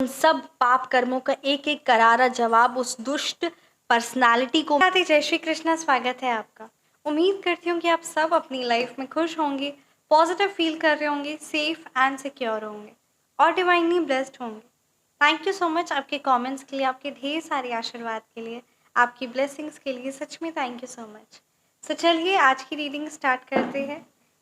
उन सब पाप कर्मों का एक एक करारा जवाब उस दुष्ट पर्सनालिटी को। जय श्री कृष्णा, स्वागत है आपका। उम्मीद करती हूँ कि आप सब अपनी लाइफ में खुश होंगे, पॉजिटिव फील कर रहे होंगे, सेफ एंड सिक्योर होंगे और डिवाइनली ब्लेस्ड होंगे। थैंक यू सो मच आपके कमेंट्स के लिए, आपके ढेर सारे आशीर्वाद के लिए, आपकी ब्लेसिंग्स के लिए। सच में थैंक यू सो मच। तो चलिए आज की रीडिंग स्टार्ट करते हैं।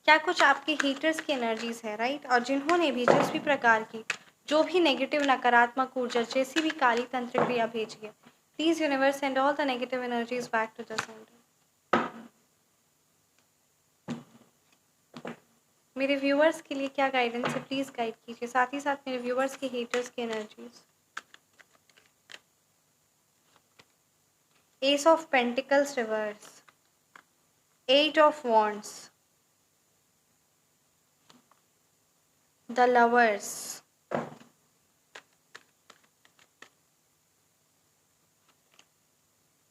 क्या कुछ आपके हेटर्स की एनर्जीज है, राइट? और जिन्होंने भी जिस भी प्रकार की जो भी नेगेटिव नकारात्मक ऊर्जा जैसी भी काली तंत्र क्रिया भेजी है, please universe send all the negative energies back to the centre. मेरे व्यूअर्स के लिए क्या गाइडेंस है, प्लीज गाइड कीजिए। साथ ही साथ मेरे व्यूअर्स के हेटर्स की energies. S of pentacles reverse, 8 of wands, the lovers,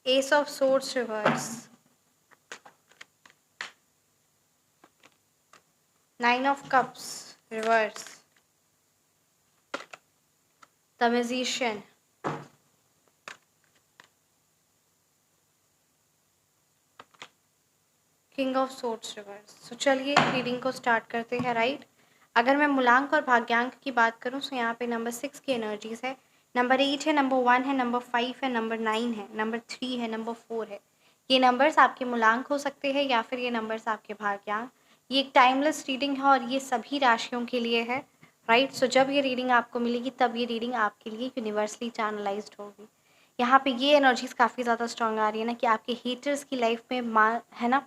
ace of swords reverse, 9 of cups reverse, the magician, king of swords reverse. So चलिए रीडिंग को स्टार्ट करते हैं, राइट? अगर मैं मूलांक और भाग्यांक की बात करूं तो यहाँ पे नंबर 6 की एनर्जीज है, नंबर 8 है, नंबर 1 है, नंबर 5 है, नंबर 9 है, नंबर 3 है, नंबर 4 है। ये नंबर्स आपके मूलांक हो सकते हैं या फिर ये नंबर्स आपके भाग्यांक। ये एक टाइमलेस रीडिंग है और ये सभी राशियों के लिए है, राइट? सो जब ये रीडिंग आपको मिलेगी तब ये रीडिंग आपके लिए यूनिवर्सली चैनलाइज्ड होगी। यहाँ पे ये एनर्जीज काफ़ी ज़्यादा स्ट्रॉन्ग आ रही है ना कि आपके हेटर्स की लाइफ में है ना,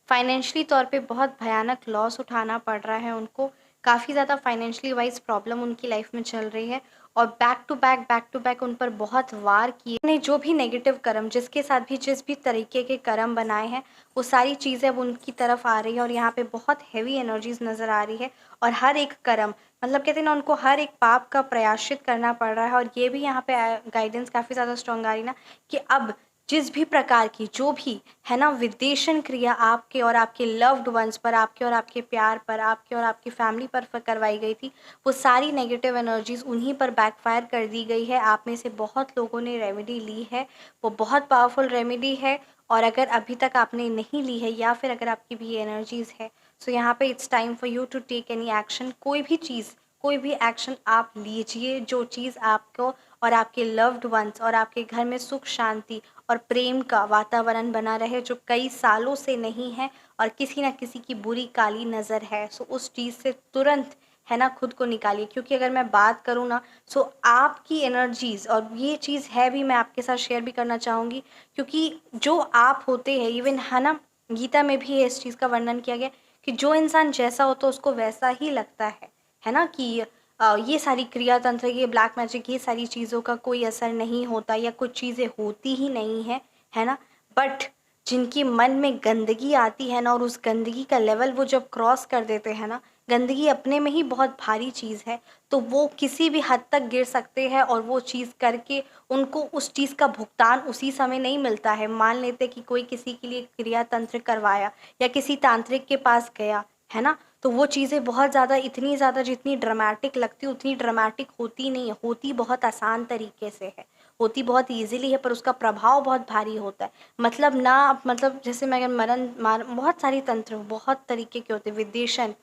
फाइनेंशियली तौर पे बहुत भयानक लॉस उठाना पड़ रहा है उनको। काफ़ी ज़्यादा फाइनेंशियली वाइज प्रॉब्लम उनकी लाइफ में चल रही है और बैक टू बैक उन पर बहुत वार किए ने जो भी नेगेटिव कर्म जिसके साथ भी जिस भी तरीके के कर्म बनाए हैं वो सारी चीज़ें अब उनकी तरफ आ रही है और यहाँ पे बहुत हैवी एनर्जीज नज़र आ रही है। और हर एक कर्म मतलब कहते हैं ना, उनको हर एक पाप का प्रायश्चित करना पड़ रहा है। और ये भी यहाँ पे गाइडेंस काफ़ी ज़्यादा स्ट्रॉन्ग आ रही ना कि अब जिस भी प्रकार की जो भी है ना विदेशन क्रिया आपके और आपके लव्ड वंस पर, आपके और आपके प्यार पर, आपके और आपकी फैमिली पर करवाई गई थी, वो सारी नेगेटिव एनर्जीज उन्हीं पर बैकफायर कर दी गई है। आप में से बहुत लोगों ने रेमेडी ली है, वो बहुत पावरफुल रेमेडी है। और अगर अभी तक आपने नहीं ली है या फिर अगर आपकी भी एनर्जीज है, सो यहाँ पे it's time for you to take any action. कोई भी एक्शन आप लीजिए जो चीज़ आपको और आपके लव्ड वंस और आपके घर में सुख शांति और प्रेम का वातावरण बना रहे, जो कई सालों से नहीं है और किसी ना किसी की बुरी काली नज़र है। सो उस चीज़ से तुरंत है ना खुद को निकालिए। क्योंकि अगर मैं बात करूँ ना, सो आपकी एनर्जीज़ और ये चीज़ है भी, मैं आपके साथ शेयर भी करना चाहूँगी। क्योंकि जो आप होते हैं, इवन है ना गीता में भी इस चीज़ का वर्णन किया गया कि जो इंसान जैसा होता है उसको वैसा ही लगता है ना। कि ये सारी क्रिया तंत्र, ये ब्लैक मैजिक, ये सारी चीज़ों का कोई असर नहीं होता या कुछ चीज़ें होती ही नहीं है ना। बट जिनकी मन में गंदगी आती है ना और उस गंदगी का लेवल वो जब क्रॉस कर देते हैं ना, गंदगी अपने में ही बहुत भारी चीज़ है, तो वो किसी भी हद तक गिर सकते हैं और वो चीज़ करके उनको उस चीज़ का भुगतान उसी समय नहीं मिलता है। मान लेते कि कोई किसी के लिए क्रिया तंत्र करवाया या किसी तांत्रिक के पास गया, है ना, तो वो चीज़ें बहुत ज़्यादा, इतनी ज़्यादा जितनी ड्रामेटिक लगती उतनी ड्रामेटिक होती नहीं है। होती बहुत आसान तरीके से है, होती बहुत ईजिली है, पर उसका प्रभाव बहुत भारी होता है। मतलब ना, मतलब जैसे मैं बहुत सारी तंत्र, बहुत तरीके के होते हैं, विदेशन,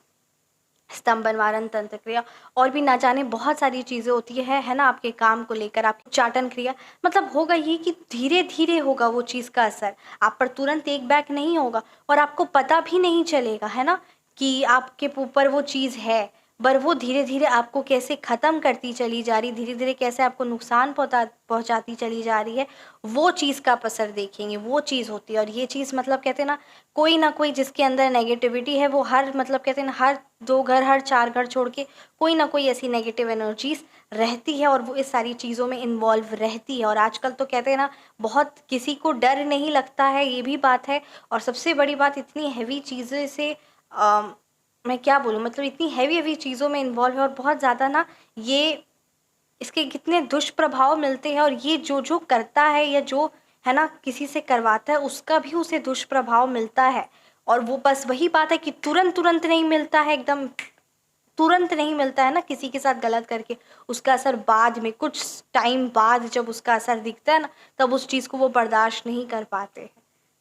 स्तंभन वारण तंत्र क्रिया और भी ना जाने बहुत सारी चीज़ें होती है ना, आपके काम को लेकर, आपकी उच्चाटन क्रिया। मतलब होगा ये कि धीरे धीरे होगा वो चीज़ का असर, आप पर तुरंत एक बैक नहीं होगा और आपको पता भी नहीं चलेगा, है ना, कि आपके ऊपर वो चीज़ है। पर वो धीरे धीरे आपको कैसे ख़त्म करती चली जा रही, धीरे धीरे कैसे आपको नुकसान पहुंचाती चली जा रही है, वो चीज़ का आप असर देखेंगे। वो चीज़ होती है। और ये चीज़ मतलब कहते हैं ना कोई जिसके अंदर नेगेटिविटी है, वो हर मतलब कहते हैं ना हर 2 घर, हर 4 घर छोड़ के कोई ना कोई ऐसी नेगेटिव एनर्जीज़ रहती है और वो इस सारी चीज़ों में इन्वॉल्व रहती है। और आजकल तो कहते हैं ना बहुत किसी को डर नहीं लगता है, ये भी बात है। और सबसे बड़ी बात, इतनी हैवी चीज़ें से मैं क्या बोलूँ, मतलब इतनी हैवी चीज़ों में इन्वॉल्व है और बहुत ज़्यादा ना ये इसके कितने दुष्प्रभाव मिलते हैं। और ये जो करता है या जो है ना किसी से करवाता है, उसका भी उसे दुष्प्रभाव मिलता है। और वो बस वही बात है कि तुरंत नहीं मिलता है एकदम तुरंत नहीं मिलता है ना किसी के साथ गलत करके, उसका असर बाद में कुछ टाइम बाद जब उसका असर दिखता है ना, तब उस चीज़ को वो बर्दाश्त नहीं कर पाते हैं।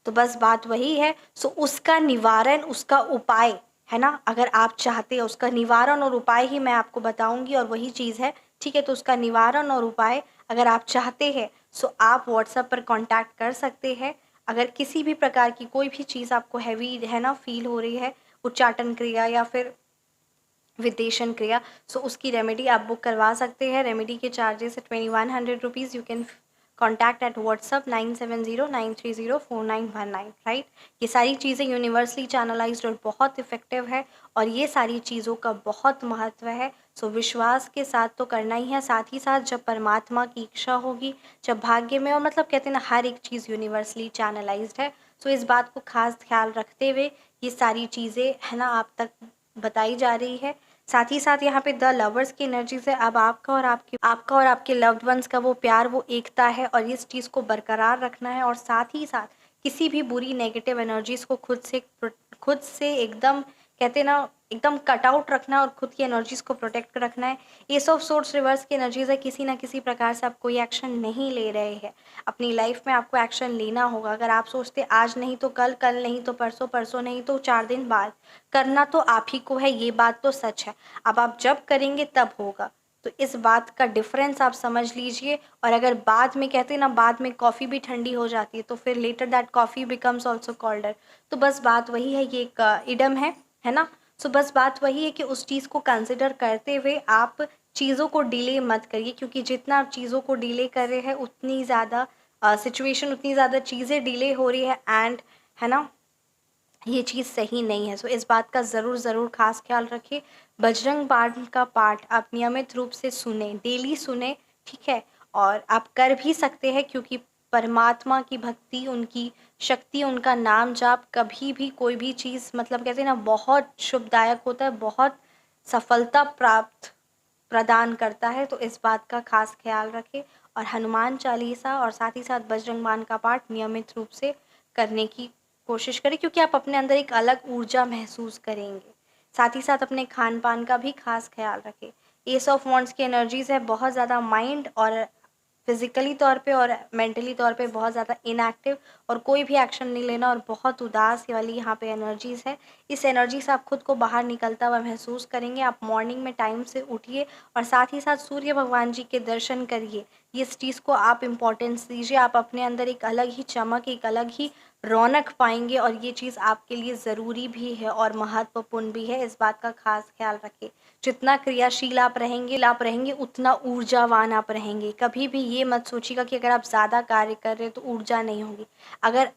तो बस बात वही है। सो उसका निवारण, उसका उपाय है ना, अगर आप चाहते हैं उसका निवारण और उपाय ही मैं आपको बताऊंगी और वही चीज़ है, ठीक है। तो उसका निवारण और उपाय अगर आप चाहते हैं सो आप व्हाट्सएप पर कांटेक्ट कर सकते हैं। अगर किसी भी प्रकार की कोई भी चीज़ आपको हैवी है ना फील हो रही है, उच्चाटन क्रिया या फिर विदेशन क्रिया, सो उसकी रेमेडी आप बुक करवा सकते हैं। रेमेडी के चार्जेस है 2100 rupees. You can contact at WhatsApp 9709304919, right. ये सारी चीज़ें यूनिवर्सली चैनलाइज्ड और बहुत इफेक्टिव है और ये सारी चीज़ों का बहुत महत्व है। सो विश्वास के साथ तो करना ही है, साथ ही साथ जब परमात्मा की इच्छा होगी, जब भाग्य में, और मतलब कहते हैं ना हर एक चीज़ यूनिवर्सली चैनलाइज्ड है। सो इस बात को खास ख्याल रखते हुए ये सारी चीज़ें है ना आप तक बताई जा रही है। साथ ही साथ यहाँ पे द लवर्स की एनर्जी से अब आपका और आपके लव्ड वंस का वो प्यार, वो एकता है और इस चीज़ को बरकरार रखना है। और साथ ही साथ किसी भी बुरी नेगेटिव एनर्जीज को खुद से एकदम कहते हैं ना एकदम कट आउट रखना और खुद की एनर्जीज को प्रोटेक्ट रखना है। एस ऑफ सोर्स रिवर्स की एनर्जीज है, किसी ना किसी प्रकार से आप कोई एक्शन नहीं ले रहे हैं अपनी लाइफ में, आपको एक्शन लेना होगा। अगर आप सोचते आज नहीं तो कल, कल नहीं तो परसों, परसों नहीं तो 4 दिन बाद, करना तो आप ही को है, ये बात तो सच है। अब आप जब करेंगे तब होगा। तो इस बात का डिफरेंस आप समझ लीजिए। और अगर बाद में कहते हैं ना बाद में कॉफ़ी भी ठंडी हो जाती है तो फिर later that coffee becomes also colder. तो बस बात वही है, ये एक इडम है ना। सो बस बात वही है कि उस चीज़ को कंसिडर करते हुए आप चीज़ों को डिले मत करिए, क्योंकि जितना आप चीज़ों को डिले कर रहे हैं उतनी ज़्यादा सिचुएशन, उतनी ज़्यादा चीज़ें डिले हो रही है एंड है ना ये चीज़ सही नहीं है। सो इस बात का ज़रूर खास ख्याल रखिए। बजरंग बाण का पाठ आप नियमित रूप से सुने, डेली सुने, ठीक है। और आप कर भी सकते हैं क्योंकि परमात्मा की भक्ति, उनकी शक्ति, उनका नाम जाप कभी भी कोई भी चीज़ मतलब कहते हैं ना बहुत शुभदायक होता है, बहुत सफलता प्राप्त प्रदान करता है। तो इस बात का खास ख्याल रखें और हनुमान चालीसा और साथ ही साथ बजरंग बाण का पाठ नियमित रूप से करने की कोशिश करें, क्योंकि आप अपने अंदर एक अलग ऊर्जा महसूस करेंगे। साथ ही साथ अपने खान पान का भी खास ख्याल रखें। एस ऑफ वॉन्ड्स की एनर्जीज है बहुत ज़्यादा माइंड और फिजिकली तौर पे और मेंटली तौर पे बहुत ज़्यादा इनएक्टिव और कोई भी एक्शन नहीं लेना और बहुत उदास वाली यहाँ पे एनर्जीज है। इस एनर्जी से आप खुद को बाहर निकलता हुआ महसूस करेंगे। आप मॉर्निंग में टाइम से उठिए और साथ ही साथ सूर्य भगवान जी के दर्शन करिए। इस चीज़ को आप इम्पोर्टेंस दीजिए। आप अपने अंदर एक अलग ही चमक, एक अलग ही रौनक पाएंगे और ये चीज़ आपके लिए ज़रूरी भी है और महत्वपूर्ण भी है। इस बात का खास ख्याल रखें। जितना क्रियाशील आप रहेंगे उतना ऊर्जावान आप रहेंगे। कभी भी ये मत सोचिएगा कि अगर आप ज़्यादा कार्य कर रहे हैं तो ऊर्जा नहीं होगी। अगर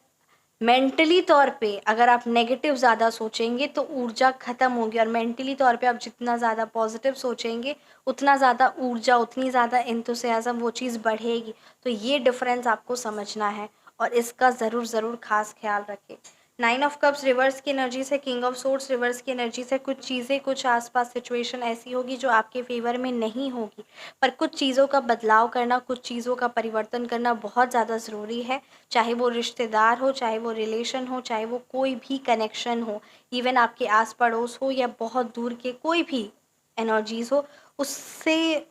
मेंटली तौर पे अगर आप नेगेटिव ज़्यादा सोचेंगे तो ऊर्जा ख़त्म होगी और मेंटली तौर पे आप जितना ज़्यादा पॉजिटिव सोचेंगे उतना ज़्यादा ऊर्जा, उतनी ज़्यादा एंथुसियाज्म वो चीज़ बढ़ेगी। तो ये डिफरेंस आपको समझना है और इसका ज़रूर खास ख्याल रखें। 9 ऑफ कप्स रिवर्स की एनर्जी से, किंग ऑफ सोर्ड्स रिवर्स की एनर्जी से कुछ चीज़ें, कुछ आसपास सिचुएशन ऐसी होगी जो आपके फेवर में नहीं होगी, पर कुछ चीज़ों का बदलाव करना, कुछ चीज़ों का परिवर्तन करना बहुत ज़्यादा ज़रूरी है। चाहे वो रिश्तेदार हो, चाहे वो रिलेशन हो, चाहे वो कोई भी कनेक्शन हो, इवन आपके आस पड़ोस हो या बहुत दूर के कोई भी एनर्जीज हो, उससे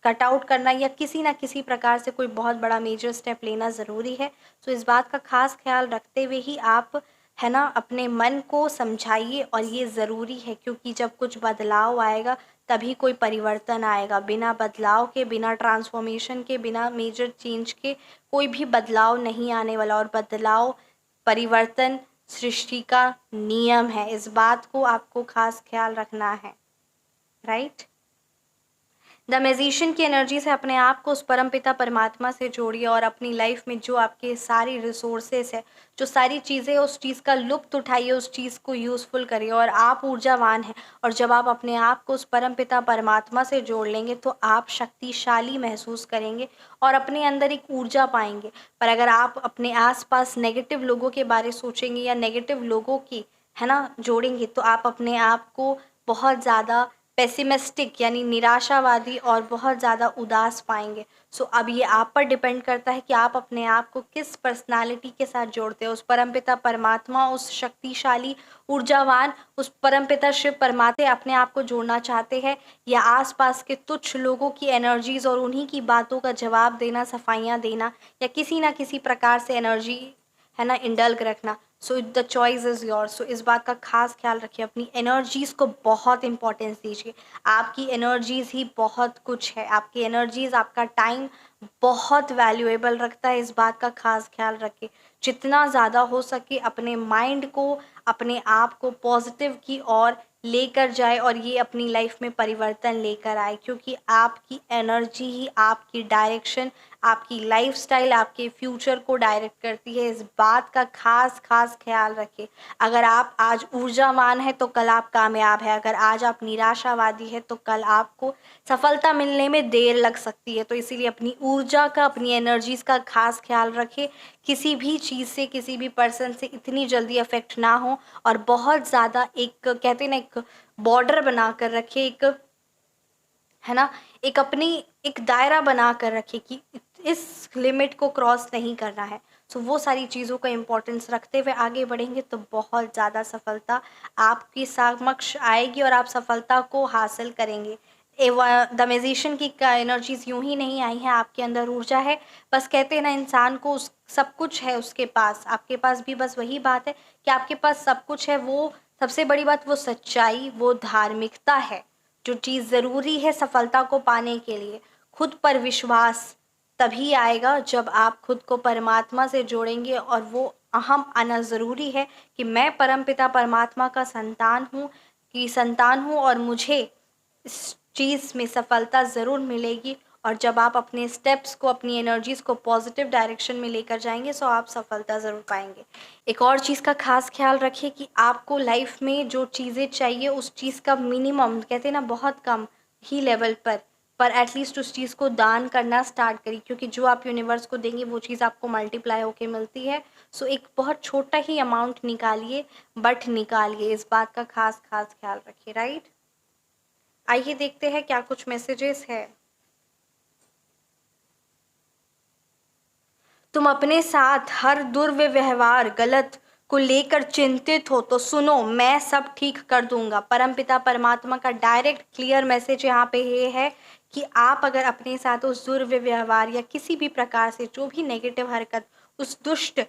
कट आउट करना या किसी ना किसी प्रकार से कोई बहुत बड़ा मेजर स्टेप लेना ज़रूरी है। तो इस बात का खास ख्याल रखते हुए ही आप है ना अपने मन को समझाइए और ये ज़रूरी है, क्योंकि जब कुछ बदलाव आएगा तभी कोई परिवर्तन आएगा। बिना बदलाव के, बिना ट्रांसफॉर्मेशन के, बिना मेजर चेंज के कोई भी बदलाव नहीं आने वाला। और बदलाव, परिवर्तन सृष्टि का नियम है। इस बात को आपको खास ख्याल रखना है, राइट। द मैजिशियन की एनर्जी से अपने आप को उस परमपिता परमात्मा से जोड़िए और अपनी लाइफ में जो आपके सारी रिसोर्सेस है, जो सारी चीज़ें, उस चीज़ का लुत्फ़ उठाइए, उस चीज़ को यूज़फुल करिए और आप ऊर्जावान हैं। और जब आप अपने आप को उस परमपिता परमात्मा से जोड़ लेंगे तो आप शक्तिशाली महसूस करेंगे और अपने अंदर एक ऊर्जा पाएंगे। पर अगर आप अपने आसपास नेगेटिव लोगों के बारे सोचेंगे या नेगेटिव लोगों की है ना जोड़ेंगे तो आप अपने आप को बहुत ज़्यादा पेसिमिस्टिक यानी निराशावादी और बहुत ज़्यादा उदास पाएंगे। सो अब ये आप पर डिपेंड करता है कि आप अपने आप को किस पर्सनालिटी के साथ जोड़ते हो, उस परमपिता परमात्मा, उस शक्तिशाली ऊर्जावान, उस परमपिता शिव परमात्मा से अपने आप को जोड़ना चाहते हैं, या आसपास के तुच्छ लोगों की एनर्जीज और उन्हीं की बातों का जवाब देना, सफाइयाँ देना, या किसी ना किसी प्रकार से एनर्जी है ना इंडल्ग रखना। So the choice is yours. So इस बात का खास ख्याल रखिए, अपनी एनर्जीज़ को बहुत इंपॉर्टेंस दीजिए। आपकी एनर्जीज़ ही बहुत कुछ है, आपकी एनर्जीज़, आपका टाइम बहुत वैल्यूएबल रखता है, इस बात का खास ख्याल रखिए। जितना ज़्यादा हो सके अपने माइंड को, अपने आप को पॉजिटिव की ओर लेकर जाए और ये अपनी लाइफ में परिवर्तन लेकर आए, क्योंकि आपकी एनर्जी ही आपकी डायरेक्शन, आपकी लाइफस्टाइल, आपके फ्यूचर को डायरेक्ट करती है। इस बात का खास खास ख्याल रखें। अगर आप आज ऊर्जावान हैं तो कल आप कामयाब हैं, अगर आज आप निराशावादी हैं तो कल आपको सफलता मिलने में देर लग सकती है। तो इसीलिए अपनी ऊर्जा का, अपनी एनर्जीज़ का खास ख्याल रखें। किसी भी चीज़ से, किसी भी पर्सन से इतनी जल्दी अफेक्ट ना हो, और बहुत ज़्यादा एक कहते हैं ना, एक बॉर्डर बना कर रखे, एक है ना, एक अपनी एक दायरा बना कर रखे कि इस लिमिट को क्रॉस नहीं करना है। सो वो सारी चीज़ों का इम्पोर्टेंस रखते हुए आगे बढ़ेंगे तो बहुत ज़्यादा सफलता आपके समक्ष आएगी और आप सफलता को हासिल करेंगे। द मैजिशियन की एनर्जीज यूं ही नहीं आई हैं, आपके अंदर ऊर्जा है। बस कहते हैं ना, इंसान को उस सब कुछ है उसके पास, आपके पास भी बस वही बात है कि आपके पास सब कुछ है। वो सबसे बड़ी बात, वो सच्चाई, वो धार्मिकता है जो चीज़ ज़रूरी है सफलता को पाने के लिए। खुद पर विश्वास तभी आएगा जब आप खुद को परमात्मा से जोड़ेंगे, और वो अहम आना ज़रूरी है कि मैं परमपिता परमात्मा का संतान हूँ और मुझे इस चीज़ में सफलता ज़रूर मिलेगी। और जब आप अपने स्टेप्स को, अपनी एनर्जीज़ को पॉजिटिव डायरेक्शन में लेकर जाएंगे तो आप सफलता ज़रूर पाएंगे। एक और चीज़ का खास ख्याल रखिए कि आपको लाइफ में जो चीज़ें चाहिए उस चीज़ का मिनिमम, कहते हैं ना, बहुत कम ही लेवल पर एटलीस्ट उस चीज़ को दान करना स्टार्ट करिए, क्योंकि जो आप यूनिवर्स को देंगे वो चीज़ आपको मल्टीप्लाई होके मिलती है। सो एक बहुत छोटा ही अमाउंट निकालिए, बट निकालिए, इस बात का खास खास ख्याल रखिए। राइट, आइए देखते हैं क्या कुछ मैसेजेस है। तुम अपने साथ हर दुर्व्यवहार, गलत को लेकर चिंतित हो तो सुनो, मैं सब ठीक कर दूंगा। परमपिता परमात्मा का डायरेक्ट क्लियर मैसेज यहाँ पे ये है कि आप अगर अपने साथ उस दुर्व्यवहार या किसी भी प्रकार से जो भी नेगेटिव हरकत उस दुष्ट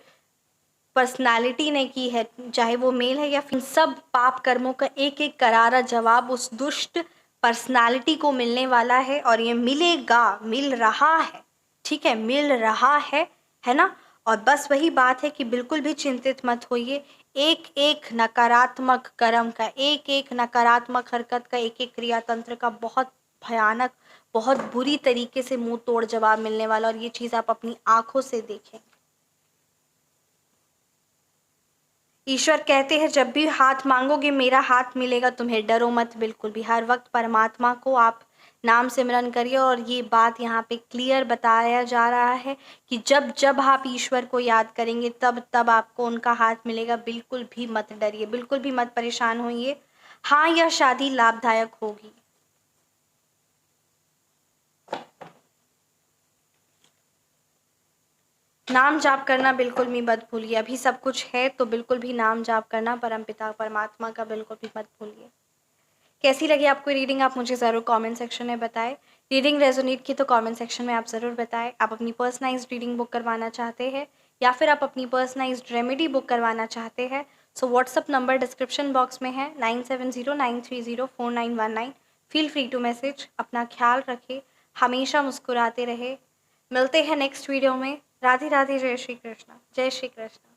पर्सनालिटी ने की है, चाहे वो मेल है या फिर, सब पाप कर्मों का एक एक करारा जवाब उस दुष्ट पर्सनालिटी को मिलने वाला है, और ये मिलेगा, मिल रहा है, ठीक है, मिल रहा है ना। और बस वही बात है कि बिल्कुल भी चिंतित मत होइए। एक एक नकारात्मक कर्म का, एक एक नकारात्मक हरकत का, एक एक क्रिया तंत्र का बहुत भयानक, बहुत बुरी तरीके से मुंह तोड़ जवाब मिलने वाला, और ये चीज़ आप अपनी आंखों से देखें। ईश्वर कहते हैं, जब भी हाथ मांगोगे मेरा हाथ मिलेगा तुम्हें, डरो मत बिल्कुल भी। हर वक्त परमात्मा को आप नाम सिमरन करिए, और ये बात यहाँ पे क्लियर बताया जा रहा है कि जब जब आप ईश्वर को याद करेंगे तब तब आपको उनका हाथ मिलेगा। बिल्कुल भी मत डरिए, बिल्कुल भी मत परेशान होइए। हाँ, यह शादी लाभदायक होगी। नाम जाप करना बिल्कुल भी मत भूलिए। अभी सब कुछ है तो बिल्कुल भी नाम जाप करना परमपिता परमात्मा का बिल्कुल भी मत भूलिए। कैसी लगी आपको रीडिंग, आप मुझे ज़रूर कमेंट सेक्शन में बताएं। रीडिंग रेजोनेट की तो कमेंट सेक्शन में आप ज़रूर बताएं। आप अपनी पर्सनलाइज्ड रीडिंग बुक करवाना चाहते हैं या फिर आप अपनी पर्सनलाइज्ड रेमेडी बुक करवाना चाहते हैं, so WhatsApp number description box में है 9709304919। Feel free to message. अपना ख्याल रखें, हमेशा मुस्कुराते रहे। मिलते हैं नेक्स्ट वीडियो में। राधे राधे, जय श्री कृष्ण, जय श्री कृष्ण।